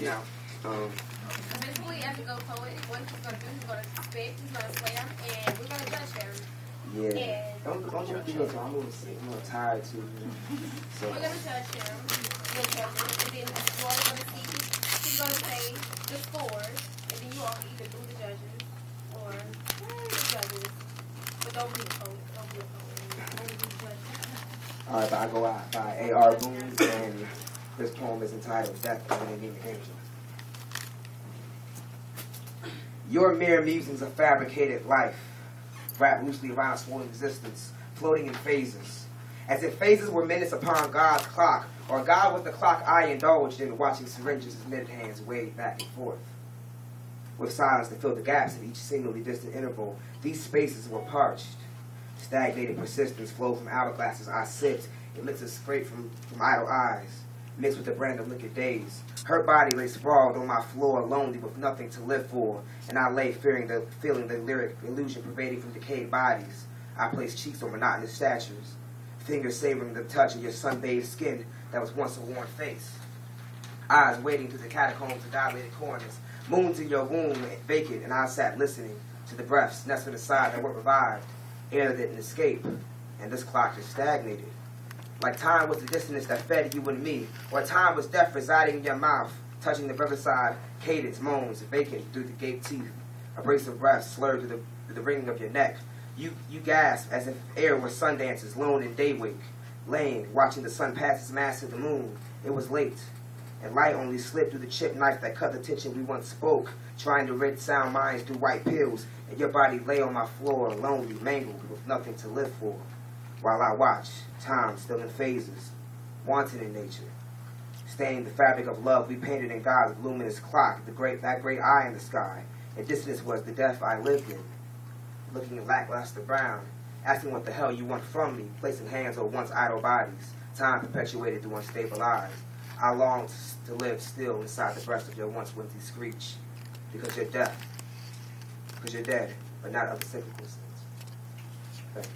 Yeah. Eventually, as we go poetic, what he's going to do, he's going to spit, he's going to slam, and we're going to judge him. Yeah. Don't you have to go to I'm a little tired too. So. We're going to judge him. We'll judge him. And then you all are going to see, he's going to say the scores, and then you all can either do the judges or the judges. But don't be a poet. Don't be a poet. Only be judges. All right, but I go out by A.R. Boone, and this poem is entitled Death of an Anemic Angel. Your mere musings of fabricated life, wrapped loosely around swollen existence, floating in phases, as if phases were minutes upon God's clock, or God was the clock I indulged in, watching syringes as mid-hands wave back and forth. With silence to fill the gaps in each seemingly distant interval, these spaces were parched. Stagnated persistence flowed from hourglasses I sipped, elixirs scraped from idle eyes, mixed with the brand of liquid days. Her body lay sprawled on my floor, lonely with nothing to live for, and I lay feeling the lyric illusion pervading from decayed bodies. I placed cheeks on monotonous statures, fingers savoring the touch of your sun-bathed skin that was once a worn face. Eyes waiting through the catacombs of dilated corners, moons in your womb vacant, and I sat listening to the breaths nestled aside that were revived, air that didn't escape, and this clock just stagnated. Like time was the dissonance that fed you and me, or time was death residing in your mouth, touching the riverside cadence moans vacant through the gaped teeth. A brace of breaths slurred through the ringing of your neck. You gasped as if air were sun dances, lone in day wake. Laying, watching the sun pass its mass to the moon, it was late, and light only slipped through the chipped knife that cut the tension we once spoke, trying to rid sound minds through white pills, and your body lay on my floor, lonely, mangled, with nothing to live for. While I watch, time still in phases, wanton in nature, staining the fabric of love we painted in God's luminous clock, that great eye in the sky, and distance was the death I lived in, looking at lackluster brown, asking what the hell you want from me, placing hands on once idle bodies, time perpetuated through unstable eyes. I longed to live still inside the breast of your once windy screech, because you're dead, but not of the cyclical sense. Thank you.